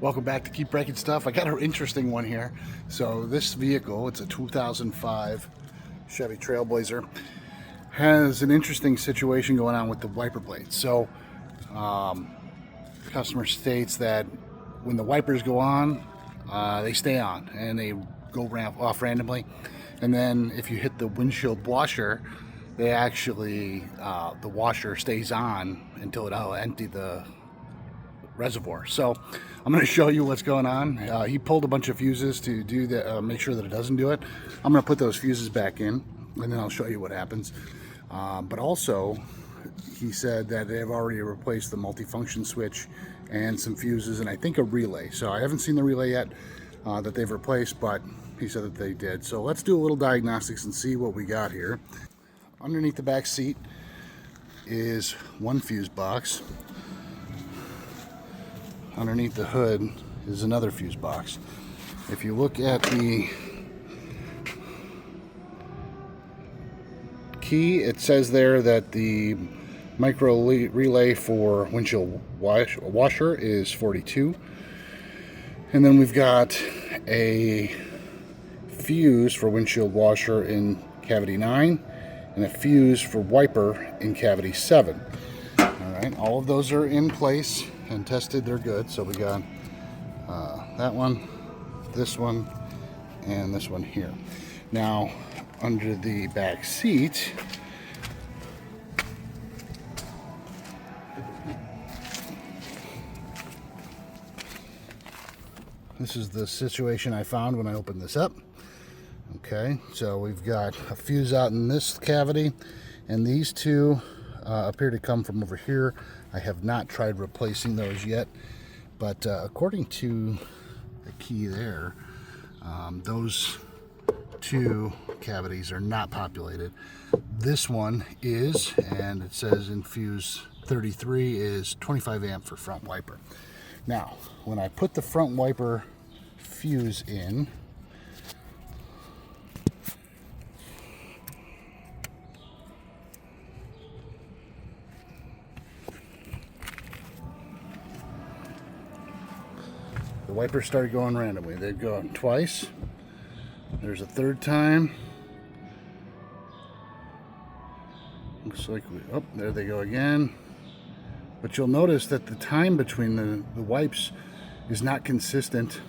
Welcome back to Keep Breaking Stuff. I got an interesting one here. So this vehicle, it's a 2005 Chevy Trailblazer, has an interesting situation going on with the wiper blades. So the customer states that when the wipers go on, they stay on and they go off randomly. And then if you hit the windshield washer, they actually, the washer stays on until it'll empty the reservoir. So I'm going to show you what's going on. He pulled a bunch of fuses to do that, make sure that it doesn't do it. I'm going to put those fuses back in, and then I'll show you what happens. But also, he said that they've already replaced the multifunction switch and some fuses, and I think a relay. So I haven't seen the relay yet that they've replaced, but he said that they did. So let's do a little diagnostics and see what we got here. Underneath the back seat is one fuse box. Underneath the hood is another fuse box. If you look at the key, it says there that the micro relay for windshield washer is 42. And then we've got a fuse for windshield washer in cavity 9 and a fuse for wiper in cavity 7. All right, all of those are in place and tested. They're good. So we got that one, this one, and this one here. Now under the back seat, this is the situation I found when I opened this up. Okay, so we've got a fuse out in this cavity, and these two appear to come from over here. I have not tried replacing those yet, but according to the key there, those two cavities are not populated. This one is, and it says in fuse 33 is 25 amp for front wiper. Now, when I put the front wiper fuse in, the wipers started going randomly. They'd go twice. There's a third time. Looks like oh, there they go again. But you'll notice that the time between the wipes is not consistent.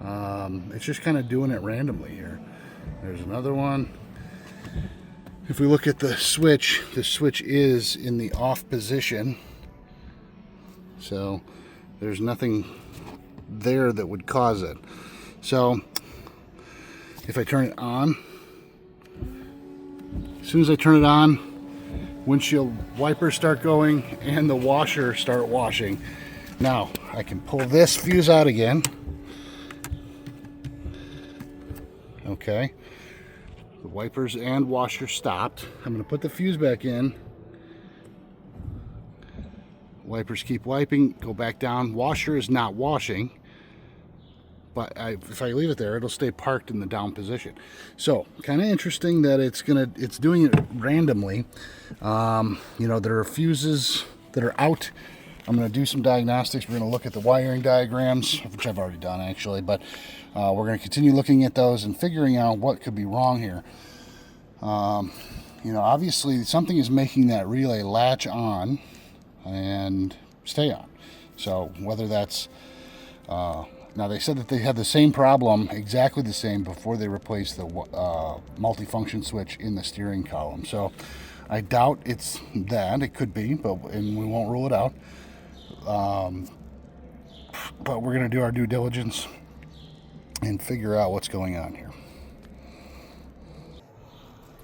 It's just kind of doing it randomly here. There's another one. If we look at the switch is in the off position. So there's nothing there that would cause it. So if I turn it on, as soon as I turn it on, windshield wipers start going and the washer start washing. Now I can pull this fuse out again. Okay, the wipers and washer stopped. I'm going to put the fuse back in. Wipers keep wiping, go back down. Washer is not washing, but if I leave it there, it'll stay parked in the down position. So kind of interesting that it's doing it randomly. You know, there are fuses that are out. I'm going to do some diagnostics. We're going to look at the wiring diagrams, which I've already done actually, but we're going to continue looking at those and figuring out what could be wrong here. You know, obviously something is making that relay latch on and stay on. So whether that's now they said that they had the same problem, exactly the same, before they replaced the multifunction switch in the steering column. So I doubt it's that. It could be, and we won't rule it out. But we're going to do our due diligence and figure out what's going on here.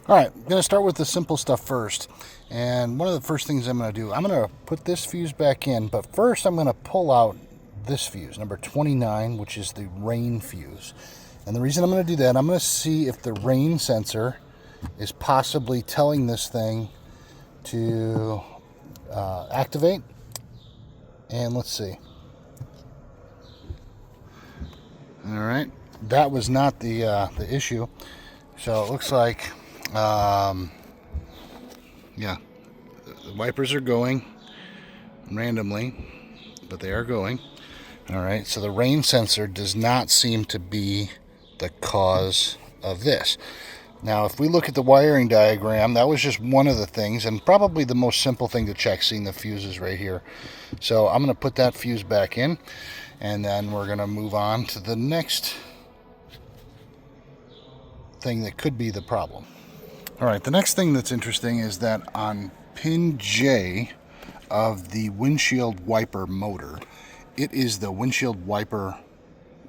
All right, I'm going to start with the simple stuff first. And one of the first things I'm going to do, I'm going to put this fuse back in, but first I'm going to pull out this fuse, number 29, which is the rain fuse. And the reason I'm going to do that, I'm going to see if the rain sensor is possibly telling this thing to activate. And let's see. All right, that was not the issue. So it looks like, yeah, the wipers are going randomly, but they are going. All right, so the rain sensor does not seem to be the cause of this. Now, if we look at the wiring diagram, that was just one of the things, and probably the most simple thing to check, seeing the fuses right here. So I'm going to put that fuse back in, and then we're going to move on to the next thing that could be the problem. All right, the next thing that's interesting is that on pin J of the windshield wiper motor, it is the windshield wiper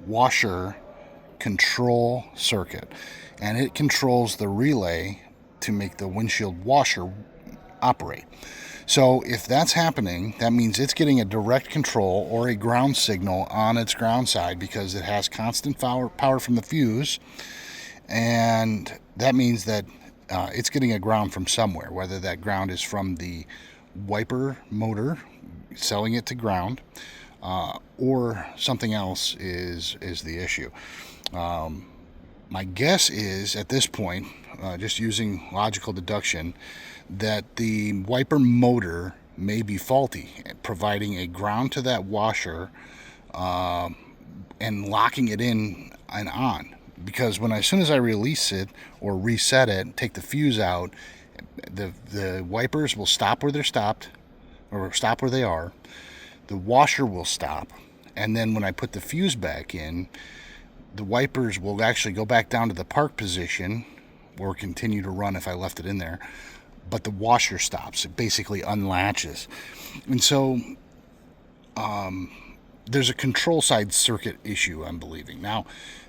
washer control circuit, and it controls the relay to make the windshield washer operate. So if that's happening, that means it's getting a direct control or a ground signal on its ground side, because it has constant power from the fuse, and that means that it's getting a ground from somewhere, whether that ground is from the wiper motor selling it to ground, or something else is the issue. My guess is, at this point, just using logical deduction, that the wiper motor may be faulty, providing a ground to that washer and locking it in and on. Because as soon as I release it or reset it, take the fuse out, the wipers will stop where they're stopped, or stop where they are. The washer will stop, and then when I put the fuse back in, the wipers will actually go back down to the park position, or continue to run if I left it in there, but the washer stops. It basically unlatches. And so there's a control side circuit issue, I'm believing. Now,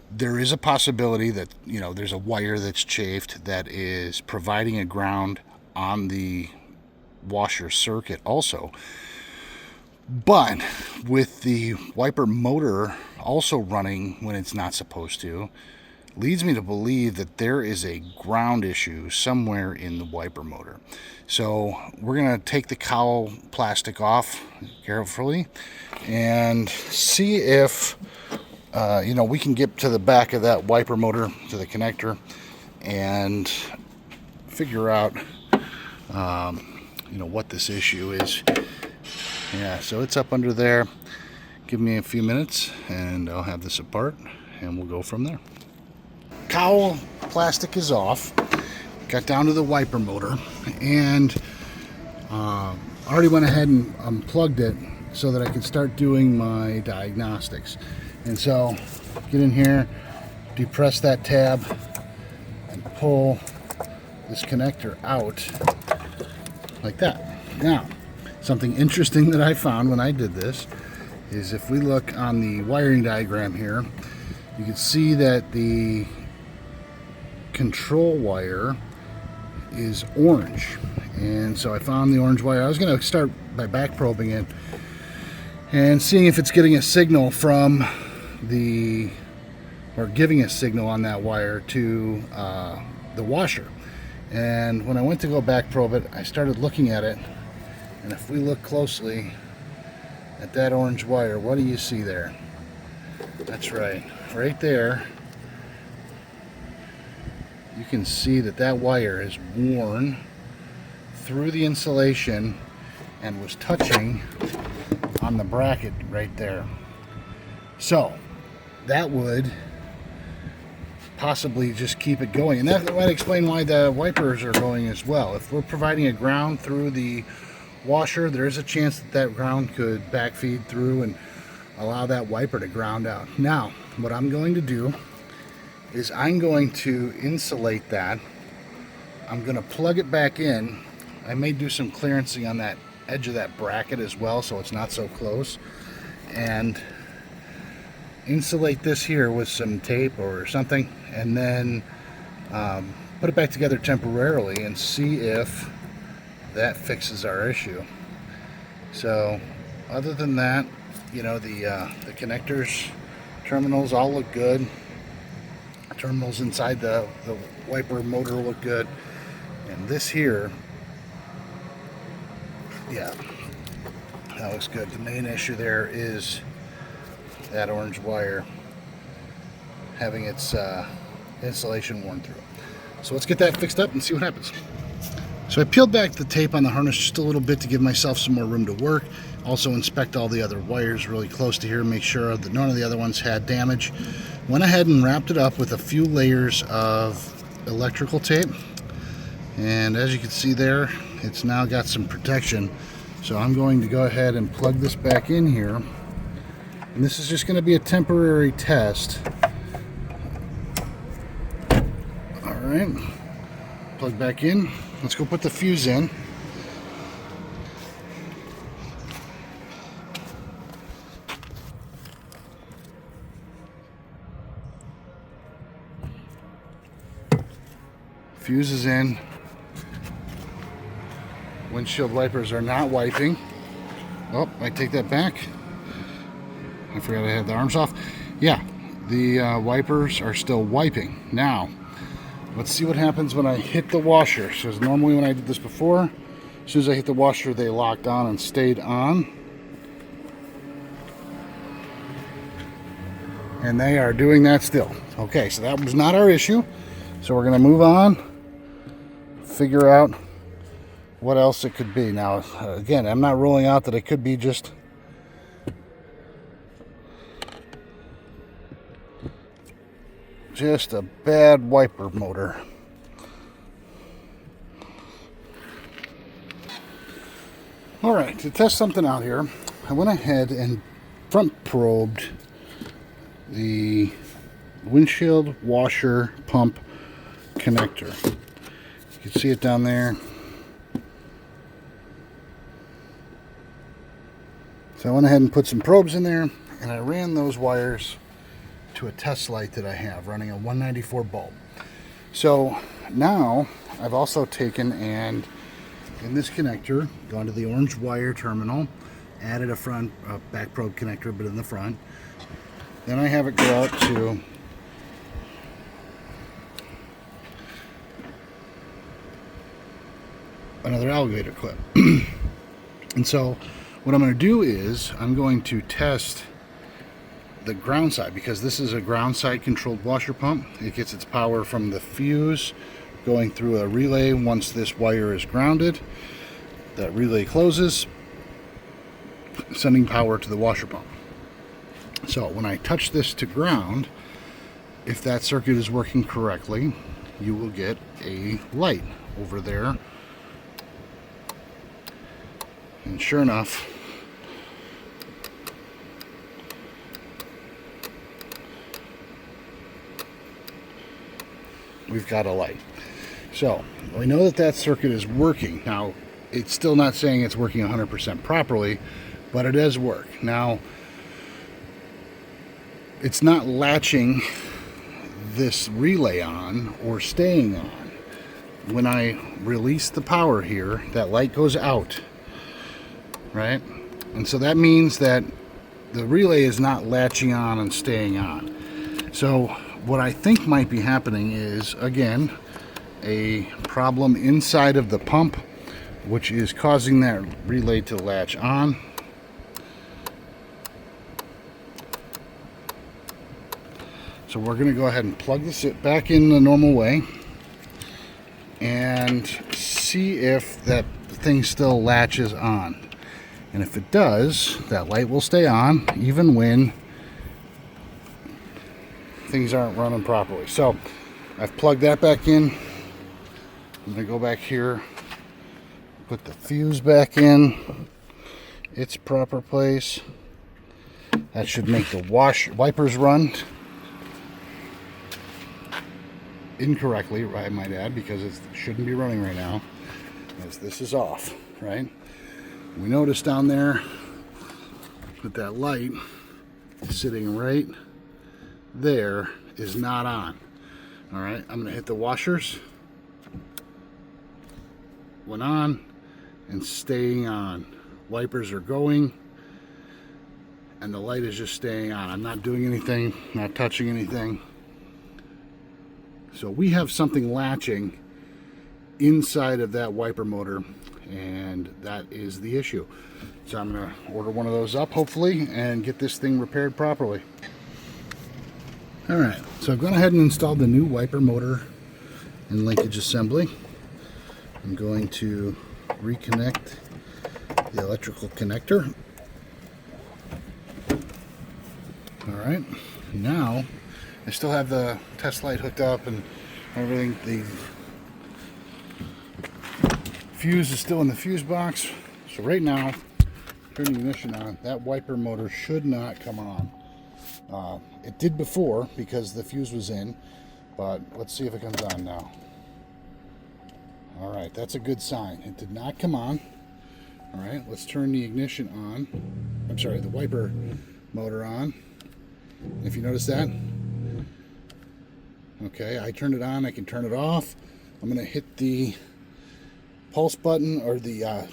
there is a possibility that, there's a wire that's chafed that is providing a ground on the washer circuit also. But with the wiper motor also running when it's not supposed to, leads me to believe that there is a ground issue somewhere in the wiper motor. So we're going to take the cowl plastic off carefully and see if we can get to the back of that wiper motor, to the connector, and figure out what this issue is. Yeah, so it's up under there. Give me a few minutes and I'll have this apart and we'll go from there. Cowl plastic is off. Got down to the wiper motor, and already went ahead and unplugged it so that I could start doing my diagnostics. And so get in here, depress that tab, and pull this connector out like that. Now, something interesting that I found when I did this is, if we look on the wiring diagram here, you can see that the control wire is orange. And so I found the orange wire. I was going to start by back probing it and seeing if it's getting a signal from or giving a signal on that wire to the washer. And when I went to go back probe it, I started looking at it, and if we look closely at that orange wire, what do you see there? That's right there. You can see that wire is worn through the insulation and was touching on the bracket right there. So that would possibly just keep it going, and that might explain why the wipers are going as well. If we're providing a ground through the washer, there is a chance that ground could backfeed through and allow that wiper to ground out. Now, what I'm going to do is I'm going to insulate that. I'm going to plug it back in. I may do some clearancing on that edge of that bracket as well, so it's not so close, and insulate this here with some tape or something, and then put it back together temporarily and see if that fixes our issue. So other than that, the connectors, terminals all look good. Terminals inside the wiper motor look good, and this here, yeah, that looks good. The main issue there is that orange wire having its insulation worn through. So let's get that fixed up and see what happens. So I peeled back the tape on the harness just a little bit to give myself some more room to work. Also inspect all the other wires really close to here, make sure that none of the other ones had damage. Went ahead and wrapped it up with a few layers of electrical tape. And as you can see there, it's now got some protection. So I'm going to go ahead and plug this back in here. And this is just going to be a temporary test. All right, plug back in. Let's go put the fuse in. Fuse is in. Windshield wipers are not wiping. Oh, I take that back. I forgot I had the arms off. Yeah, the wipers are still wiping. Now, let's see what happens when I hit the washer. Because normally when I did this before, as soon as I hit the washer, they locked on and stayed on. And they are doing that still. Okay, so that was not our issue. So we're going to move on, figure out what else it could be. Now, again, I'm not ruling out that it could be just a bad wiper motor. All right, to test something out here, I went ahead and front probed the windshield washer pump connector. You can see it down there. So I went ahead and put some probes in there, and I ran those wires to a test light that I have running a 194 bulb. So now I've also taken and in this connector gone to the orange wire terminal, added a back probe connector but in the front. Then I have it go out to another alligator clip. And so what I'm going to do is I'm going to test the ground side, because this is a ground side controlled washer pump. It gets its power from the fuse going through a relay. Once this wire is grounded, that relay closes, sending power to the washer pump. So when I touch this to ground, if that circuit is working correctly, you will get a light over there. And sure enough, we've got a light. So we know that that circuit is working. Now, it's still not saying it's working 100% properly, but it does work. Now, it's not latching this relay on or staying on. When I release the power here, that light goes out, right? And so that means that the relay is not latching on and staying on. So what I think might be happening is, again, a problem inside of the pump, which is causing that relay to latch on. So we're going to go ahead and plug this back in the normal way and see if that thing still latches on. And if it does, that light will stay on even when things aren't running properly. So I've plugged that back in. I'm going to go back here, put the fuse back in its proper place. That should make the wipers run incorrectly, I might add, because it shouldn't be running right now, as this is off, right? We notice down there that that light sitting right there is not on. All right, I'm gonna hit the washers. Went on and staying on. Wipers are going and the light is just staying on. I'm not doing anything, not touching anything. So we have something latching inside of that wiper motor, and that is the issue. So I'm going to order one of those up, hopefully, and get this thing repaired properly. Alright, so I've gone ahead and installed the new wiper motor and linkage assembly. I'm going to reconnect the electrical connector. Alright, now I still have the test light hooked up and everything. The fuse is still in the fuse box. So right now, turn the ignition on. That wiper motor should not come on. It did before because the fuse was in, but let's see if it comes on now. Alright, that's a good sign. It did not come on. Alright, let's turn the ignition on. I'm sorry, the wiper motor on. If you notice that, okay, I turned it on. I can turn it off. I'm going to hit the pulse button or the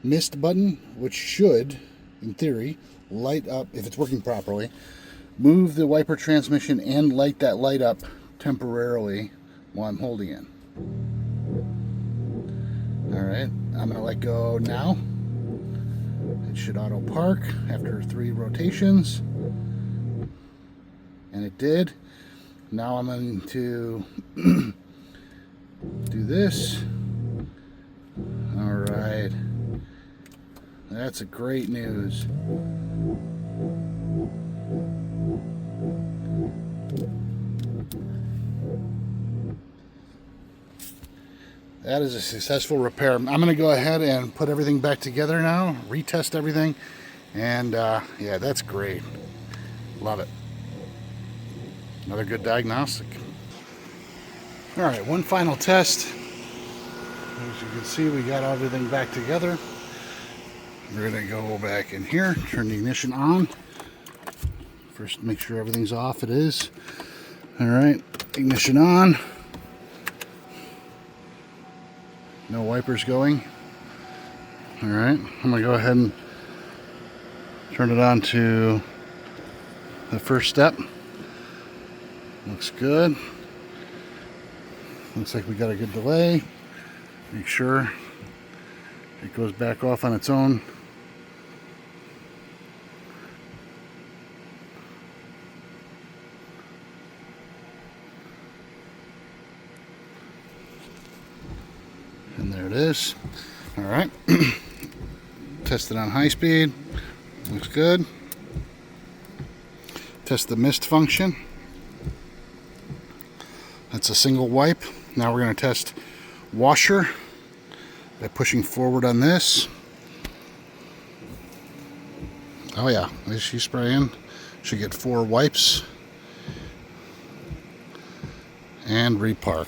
mist button, which should, in theory, light up if it's working properly. Move the wiper transmission and light that light up temporarily while I'm holding it. Alright, I'm going to let go now. It should auto park after 3 rotations. And it did. Now I'm going to do this. Alright. That's a great news. That is a successful repair. I'm going to go ahead and put everything back together now, retest everything, and yeah, that's great. Love it. Another good diagnostic. All right, one final test. As you can see, we got everything back together. We're going to go back in here, turn the ignition on. First, make sure everything's off. It is. All right, ignition on. No wipers going. All right, I'm going to go ahead and turn it on to the first step. Looks good. Looks like we got a good delay. Make sure it goes back off on its own. And there it is. All right. Test it on high speed. Looks good. Test the mist function. That's a single wipe. Now we're going to test washer by pushing forward on this. Oh yeah, is she spraying? Should get 4 wipes. And repark.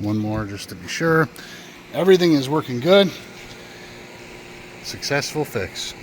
One more just to be sure. Everything is working good. Successful fix.